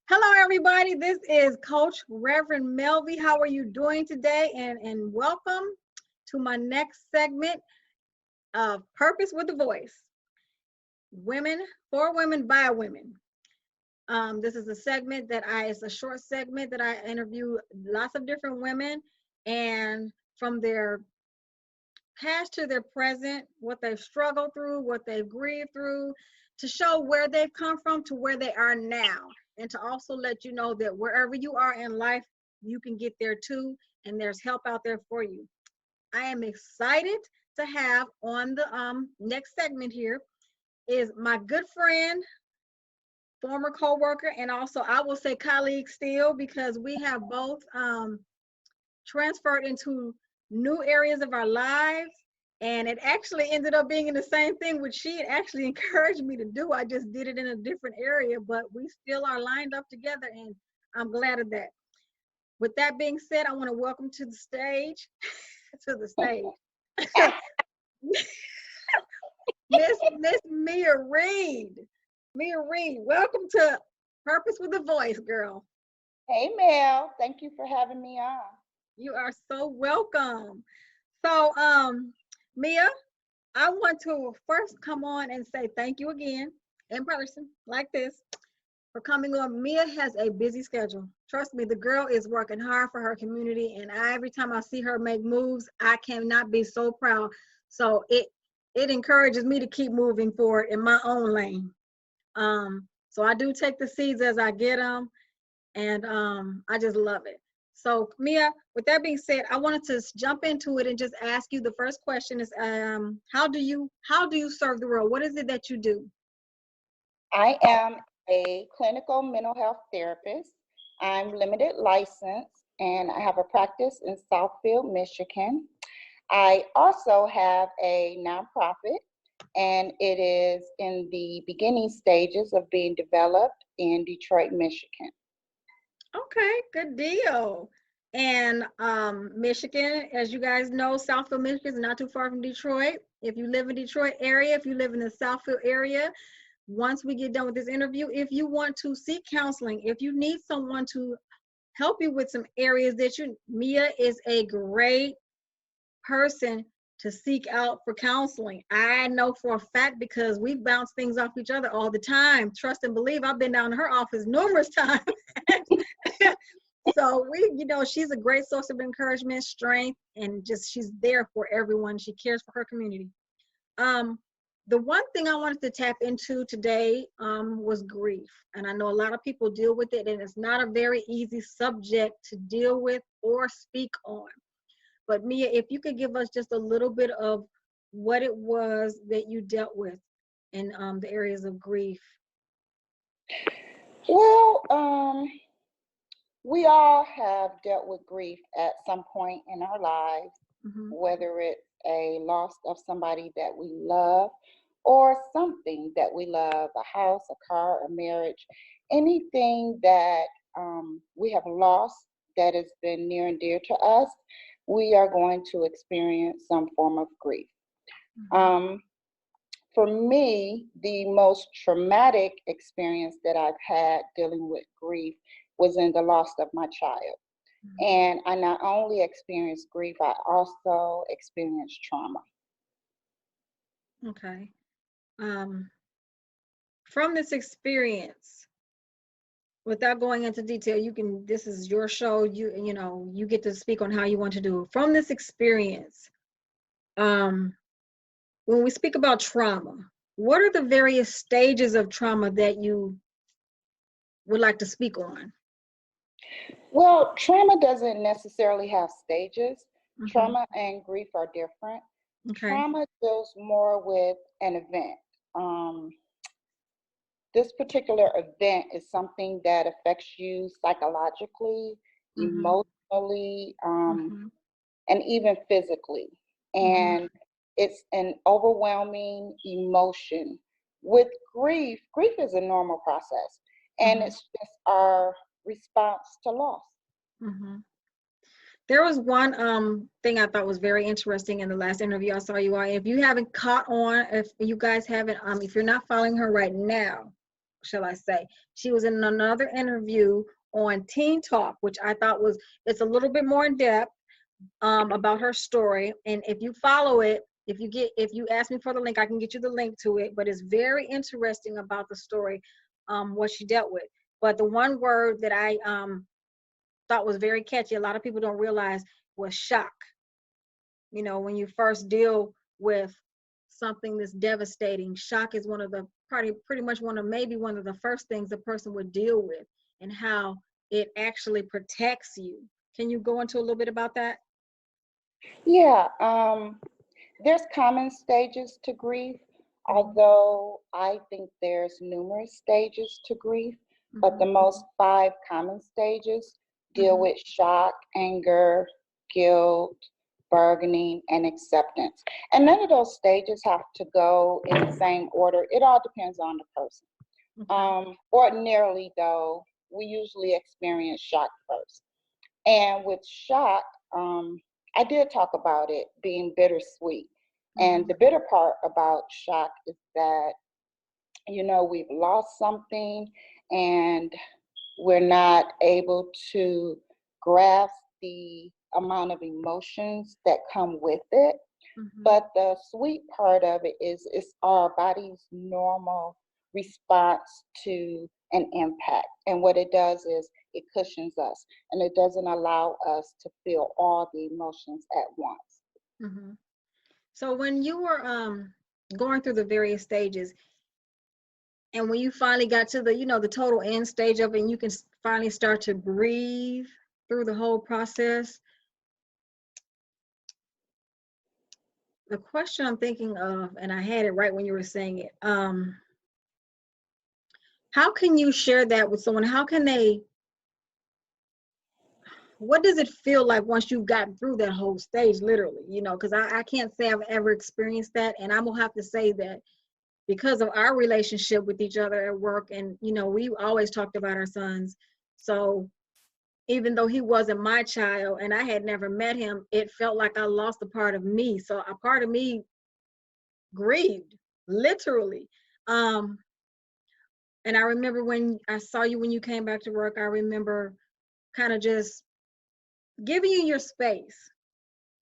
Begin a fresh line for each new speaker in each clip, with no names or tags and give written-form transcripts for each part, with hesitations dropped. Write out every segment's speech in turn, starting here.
Hello, everybody. This is Coach Reverend Melvie. How are you doing today? And welcome to my next segment of Purpose with a Voice. Women for women by women. This is a segment it's a short segment that I interview lots of different women, and from their past to their present, what they've struggled through, what they've grieved through, to show where they've come from to where they are now, and to also let you know that wherever you are in life, you can get there too, and there's help out there for you. I am excited to have on the next segment here is my good friend, former co-worker, and also I will say colleague still, because we have both transferred into new areas of our lives. And it actually ended up being in the same thing, which she had actually encouraged me to do. I just did it in a different area, but we still are lined up together, and I'm glad of that. With that being said, I want to welcome to the stage, Miss Mia Reid. Mia Reid, welcome to Purpose with a Voice, girl.
Hey, Mel. Thank you for having me on.
You are so welcome. So, Mia, I want to first come on and say thank you again in person like this for coming on. Mia has a busy schedule. Trust me, the girl is working hard for her community, and every time I see her make moves, I cannot be so proud. So it encourages me to keep moving forward in my own lane. So I do take the seeds as I get them, and I just love it. So Mia, with that being said, I wanted to jump into it and just ask you, the first question is, how do you serve the world? What is it that you do?
I am a clinical mental health therapist. I'm limited license and I have a practice in Southfield, Michigan. I also have a nonprofit, and it is in the beginning stages of being developed in Detroit, Michigan.
Okay, good deal. And Michigan, as you guys know, Southfield, Michigan is not too far from Detroit. If you live in Detroit area, if you live in the Southfield area, once we get done with this interview, if you want to seek counseling, if you need someone to help you with some areas that Mia is a great person to seek out for counseling. I know for a fact, because we bounce things off each other all the time. Trust and believe, I've been down to her office numerous times. So she's a great source of encouragement, strength, and just she's there for everyone. She cares for her community. The one thing I wanted to tap into today was grief. And I know a lot of people deal with it, and it's not a very easy subject to deal with or speak on. But Mia, if you could give us just a little bit of what it was that you dealt with in the areas of grief.
Well, we all have dealt with grief at some point in our lives, whether it's a loss of somebody that we love or something that we love, a house, a car, a marriage, anything that we have lost that has been near and dear to us, we are going to experience some form of grief. For me, the most traumatic experience that I've had dealing with grief was in the loss of my child. And I not only experienced grief, I also experienced trauma.
Okay. From this experience, without going into detail, this is your show, you get to speak on how you want to do it. From this experience, when we speak about trauma, what are the various stages of trauma that you would like to speak on?
Well, trauma doesn't necessarily have stages. Trauma and grief are different. Okay. Trauma deals more with an event. This particular event is something that affects you psychologically, emotionally, and even physically. And it's an overwhelming emotion. With grief is a normal process, and it's just our response to loss.
There was one thing I thought was very interesting in the last interview I saw you on. If you haven't caught on, if you guys haven't, if you're not following her right now, shall I say. She was in another interview on Teen Talk, which I thought it's a little bit more in depth about her story. And if you follow it, if you ask me for the link, I can get you the link to it. But it's very interesting about the story, what she dealt with. But the one word that I thought was very catchy, a lot of people don't realize, was shock. You know, when you first deal with something that's devastating, shock is one of the pretty much one of the first things a person would deal with, and how it actually protects you. Can you go into a little bit about that?
Yeah, there's common stages to grief, although I think there's numerous stages to grief, but the most 5 common stages deal with shock, anger, guilt, bargaining, and acceptance. And none of those stages have to go in the same order. It all depends on the person. Ordinarily, though, we usually experience shock first. And with shock, I did talk about it being bittersweet. And the bitter part about shock is that, you know, we've lost something and we're not able to grasp the amount of emotions that come with it. But the sweet part of it is it's our body's normal response to an impact. And what it does is it cushions us, and it doesn't allow us to feel all the emotions at once.
So when you were going through the various stages, and when you finally got to the, you know, the total end stage of it, and you can finally start to grieve through the whole process, the question I'm thinking of, and I had it right when you were saying it, how can you share that with someone? What does it feel like once you've gotten through that whole stage, literally, you know, because I can't say I've ever experienced that. And I will have to say that because of our relationship with each other at work, and, you know, we always talked about our sons. So even though he wasn't my child and I had never met him, it felt like I lost a part of me. So a part of me grieved, literally. And I remember when I saw you when you came back to work, I remember kind of just giving you your space,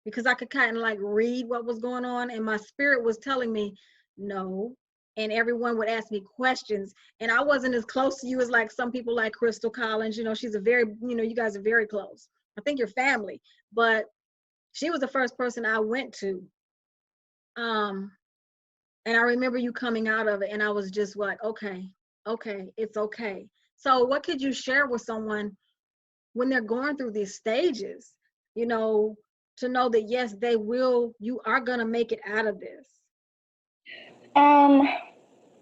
because I could kind of like read what was going on, and my spirit was telling me no. And everyone would ask me questions, and I wasn't as close to you as like some people like Crystal Collins. You know, she's a very, you know, you guys are very close. I think you're family, but she was the first person I went to. And I remember you coming out of it, and I was just like, okay, it's okay. So what could you share with someone when they're going through these stages, you know, to know that yes, you are gonna make it out of this?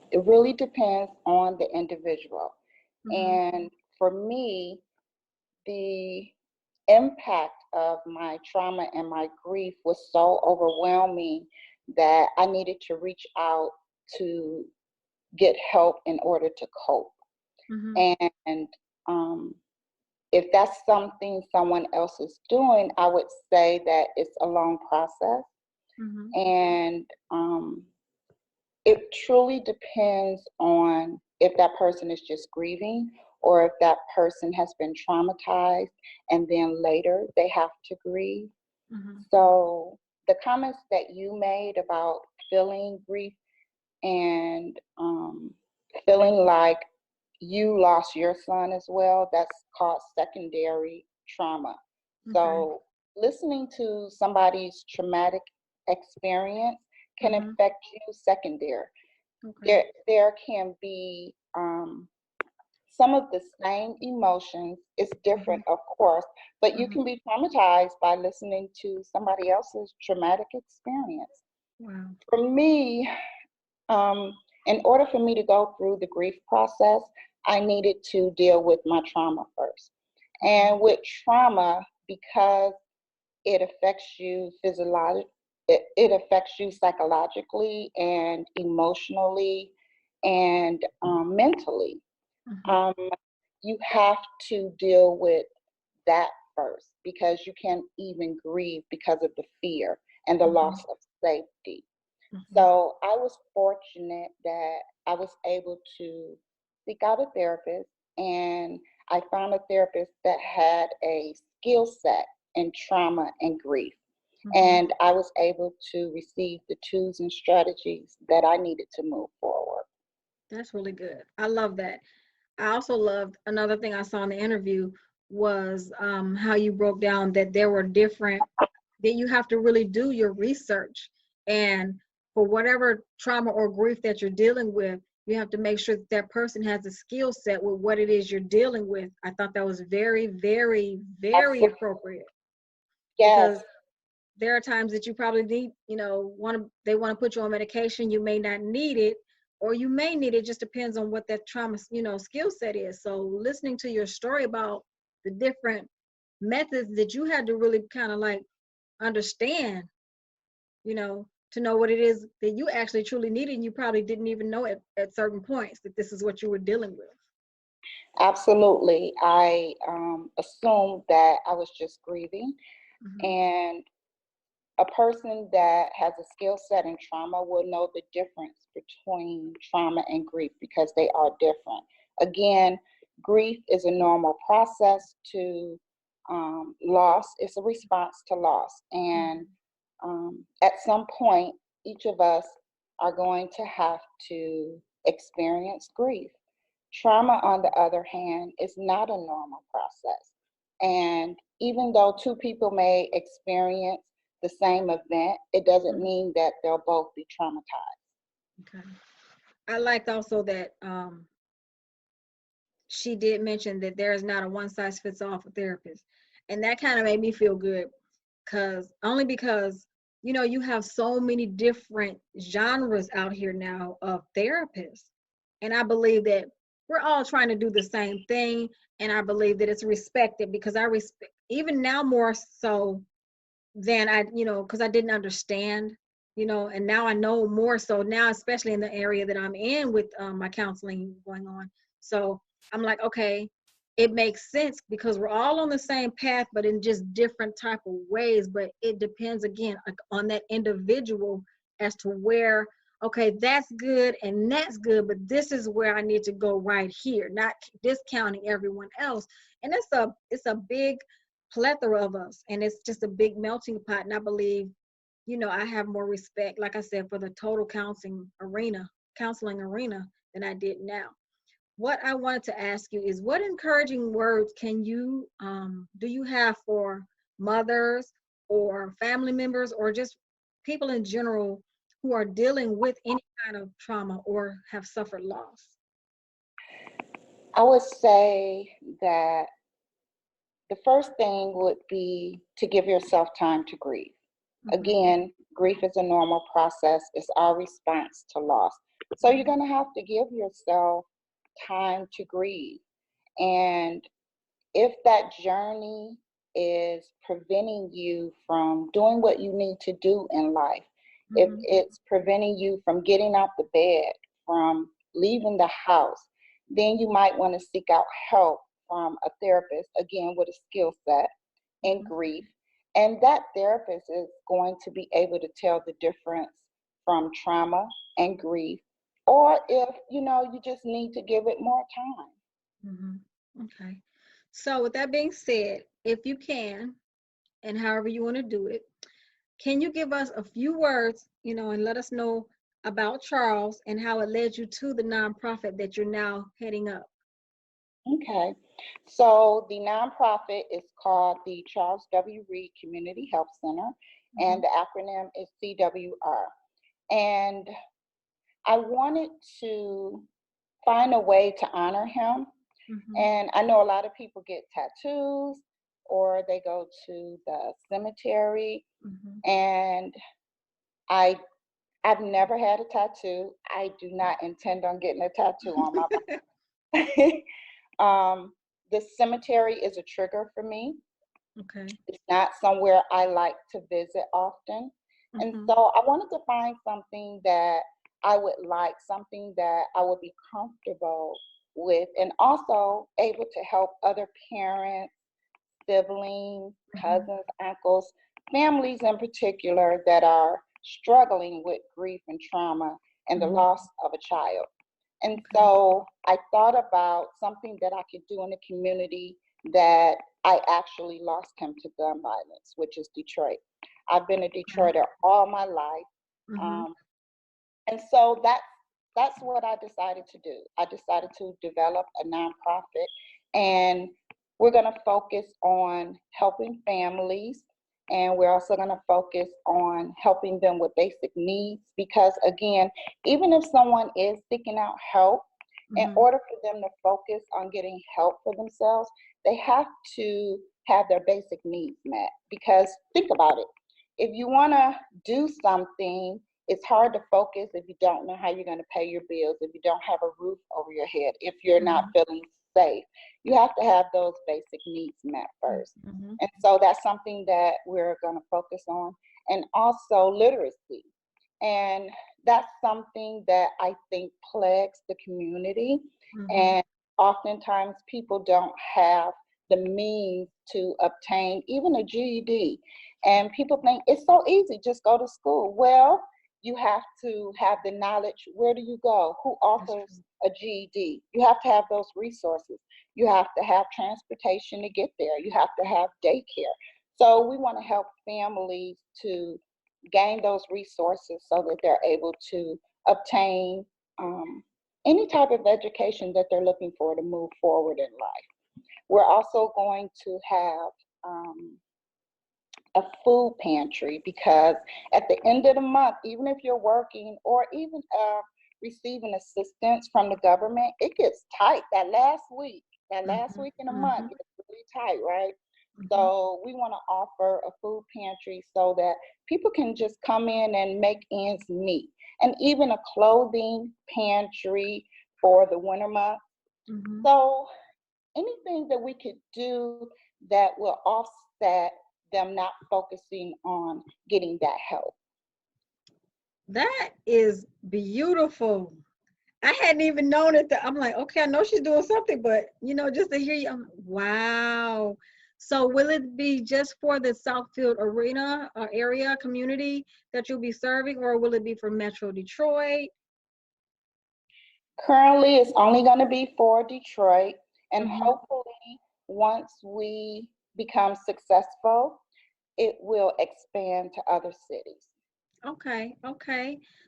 It really depends on the individual. And for me, the impact of my trauma and my grief was so overwhelming that I needed to reach out to get help in order to cope. And if that's something someone else is doing, I would say that it's a long process. And it truly depends on if that person is just grieving or if that person has been traumatized and then later they have to grieve. So the comments that you made about feeling grief and feeling like you lost your son as well, that's called secondary trauma. So listening to somebody's traumatic experience can affect you secondary. There can be some of the same emotions. It's different, of course, but you can be traumatized by listening to somebody else's traumatic experience.
Wow.
For me, in order for me to go through the grief process, I needed to deal with my trauma first. And with trauma, because it affects you physiologically, it affects you psychologically and emotionally and mentally. You have to deal with that first, because you can't even grieve because of the fear and the loss of safety. So I was fortunate that I was able to seek out a therapist, and I found a therapist that had a skill set in trauma and grief. And I was able to receive the tools and strategies that I needed to move forward.
That's really good. I love that. I also loved another thing I saw in the interview was how you broke down that there were different, that you have to really do your research. And for whatever trauma or grief that you're dealing with, you have to make sure that that person has a skill set with what it is you're dealing with. I thought that was very, very, very appropriate.
Yes.
Because there are times that you probably need, they want to put you on medication. You may not need it, or you may need it. Just depends on what that trauma, skill set is. So listening to your story about the different methods that you had to really kind of like understand, to know what it is that you actually truly needed, and you probably didn't even know at certain points that this is what you were dealing with.
Absolutely. I assumed that I was just grieving, and a person that has a skill set in trauma will know the difference between trauma and grief because they are different. Again, grief is a normal process to loss. It's a response to loss. And at some point, each of us are going to have to experience grief. Trauma, on the other hand, is not a normal process. And even though two people may experience the same event, it doesn't mean that they'll both be traumatized.
Okay. I liked also that she did mention that there is not a one size fits all for therapists. And that kind of made me feel good because you have so many different genres out here now of therapists. And I believe that we're all trying to do the same thing. And I believe that it's respected because I respect, even now more so than because I didn't understand, and now I know more so now, especially in the area that I'm in with my counseling going on. So I'm like, okay, it makes sense because we're all on the same path, but in just different type of ways. But it depends again on that individual as to where, okay, that's good and that's good, but this is where I need to go right here, not discounting everyone else. And it's a big plethora of us, and it's just a big melting pot. And I believe, I have more respect, like I said, for the total counseling arena than I did now. What I wanted to ask you is, what encouraging words can you do you have for mothers or family members or just people in general who are dealing with any kind of trauma or have suffered loss?
I would say that the first thing would be to give yourself time to grieve. Again, grief is a normal process. It's our response to loss. So you're going to have to give yourself time to grieve. And if that journey is preventing you from doing what you need to do in life, if it's preventing you from getting out the bed, from leaving the house, then you might want to seek out help from a therapist, again, with a skill set in grief. And that therapist is going to be able to tell the difference from trauma and grief, or if, you just need to give it more time.
Okay. So with that being said, if you can, and however you want to do it, can you give us a few words, and let us know about Charles and how it led you to the nonprofit that you're now heading up?
Okay. So the nonprofit is called the Charles W. Reid Community Health Center, and the acronym is CWR. And I wanted to find a way to honor him. And I know a lot of people get tattoos or they go to the cemetery. And I've never had a tattoo. I do not intend on getting a tattoo on my body. The cemetery is a trigger for me.
Okay.
It's not somewhere I like to visit often. And so I wanted to find something that I would like, something that I would be comfortable with, and also able to help other parents, siblings, cousins, uncles, families in particular that are struggling with grief and trauma and the loss of a child. And so I thought about something that I could do in the community that I actually lost him to gun violence, which is Detroit. I've been a Detroiter all my life. And so that's what I decided to do. I decided to develop a nonprofit, and we're going to focus on helping families, and we're also going to focus on helping them with basic needs, because again, even if someone is seeking out help, in order for them to focus on getting help for themselves, they have to have their basic needs met. Because think about it, if you want to do something, it's hard to focus if you don't know how you're going to pay your bills, if you don't have a roof over your head, if you're not feeling safe. You have to have those basic needs met first. And so that's something that we're going to focus on. And also literacy. And that's something that I think plagues the community. And oftentimes people don't have the means to obtain even a GED. And people think it's so easy, just go to school. Well, you have to have the knowledge. Where do you go? Who offers a GED? You have to have those resources. You have to have transportation to get there. You have to have daycare. So we want to help families to gain those resources so that they're able to obtain any type of education that they're looking for to move forward in life. We're also going to have a food pantry, because at the end of the month, even if you're working or even receiving assistance from the government, it gets tight. That last week in a month gets really tight, right? So we want to offer a food pantry so that people can just come in and make ends meet, and even a clothing pantry for the winter months. So anything that we could do that will offset them not focusing on getting that help.
That is beautiful. I hadn't even known it. I'm like, okay, I know she's doing something, but just to hear you, I'm like, wow. So will it be just for the Southfield Arena area community that you'll be serving, or will it be for Metro Detroit?
Currently, it's only going to be for Detroit, and hopefully once we become successful, it will expand to other cities.
Okay.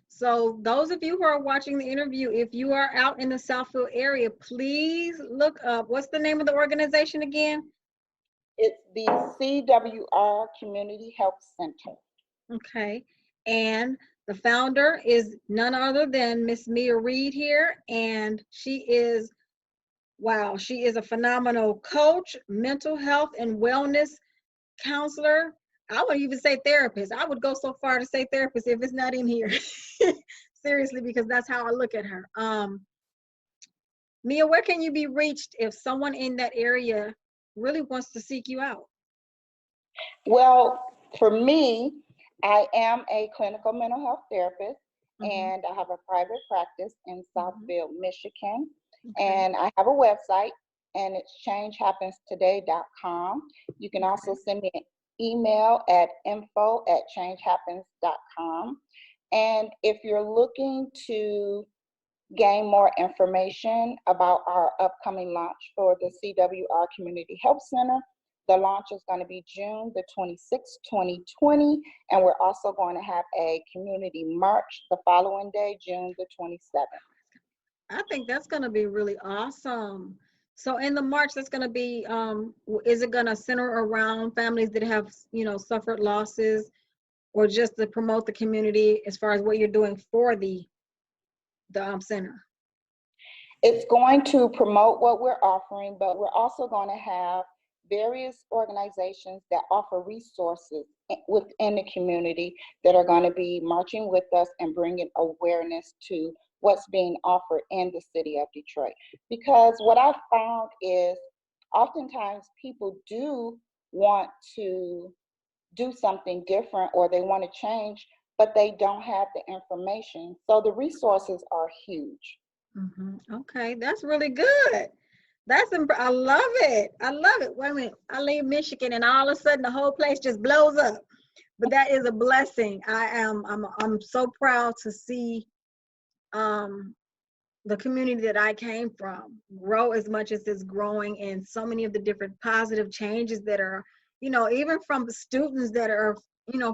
So those of you who are watching the interview, if you are out in the Southfield area, please look up, what's the name of the organization again?
It's the CWR Community Health Center.
Okay. And the founder is none other than Miss Mia Reid here. And she is a phenomenal coach, mental health and wellness counselor. I wouldn't even say therapist. I would go so far to say therapist if it's not in here. Seriously, because that's how I look at her. Mia, where can you be reached if someone in that area really wants to seek you out?
Well, for me, I am a clinical mental health therapist, and I have a private practice in Southfield, Michigan. And I have a website, and it's changehappenstoday.com. You can also send me an email at info@changehappens.com. And if you're looking to gain more information about our upcoming launch for the CWR Community Health Center, the launch is going to be June the 26th, 2020, and we're also going to have a community march the following day, June the 27th.
I think that's going to be really awesome. So in the march, that's going to be, is it going to center around families that have, suffered losses, or just to promote the community as far as what you're doing for the center?
It's going to promote what we're offering, but we're also going to have various organizations that offer resources within the community that are going to be marching with us and bringing awareness to what's being offered in the city of Detroit. Because what I've found is oftentimes people do want to do something different, or they want to change, but they don't have the information. So the resources are huge.
Okay, that's really good. I love it. Wait a minute, I leave Michigan and all of a sudden the whole place just blows up. But that is a blessing. I'm so proud to see the community that I came from grow as much as it's growing, and so many of the different positive changes that are, even from the students that are,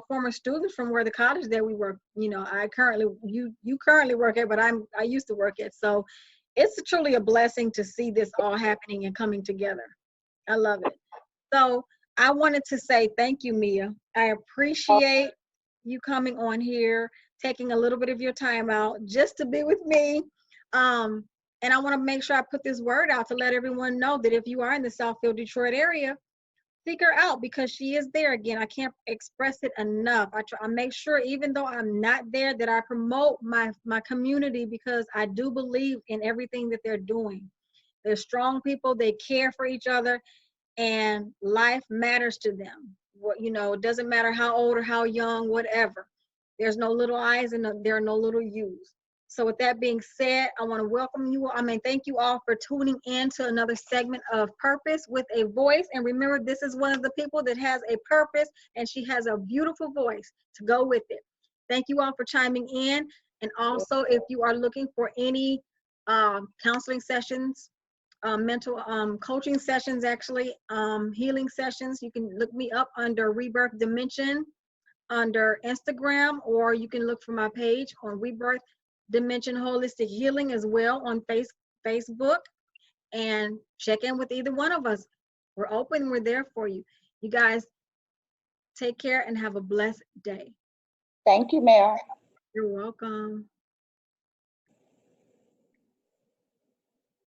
former students from where the college that we work, you currently work at, but I used to work at. So it's truly a blessing to see this all happening and coming together. I love it. So I wanted to say thank you, Mia. I appreciate you coming on here, taking a little bit of your time out just to be with me. And I want to make sure I put this word out to let everyone know that if you are in the Southfield, Detroit area, seek her out because she is there. Again, I can't express it enough. I make sure, even though I'm not there, that I promote my community, because I do believe in everything that they're doing. They're strong people. They care for each other, and life matters to them. It doesn't matter how old or how young, whatever. There's no little I's and there are no little U's. So with that being said, I want to welcome you. Thank you all for tuning in to another segment of Purpose with a Voice. And remember, this is one of the people that has a purpose, and she has a beautiful voice to go with it. Thank you all for chiming in. And also, if you are looking for any counseling sessions, mental coaching sessions, actually, healing sessions, you can look me up under Rebirth Dimension under Instagram, or you can look for my page on Rebirth Dimension Holistic Healing as well on Facebook, and check in with either one of us. We're open, we're there for you. You guys take care and have a blessed day.
Thank you, Mel.
You're welcome.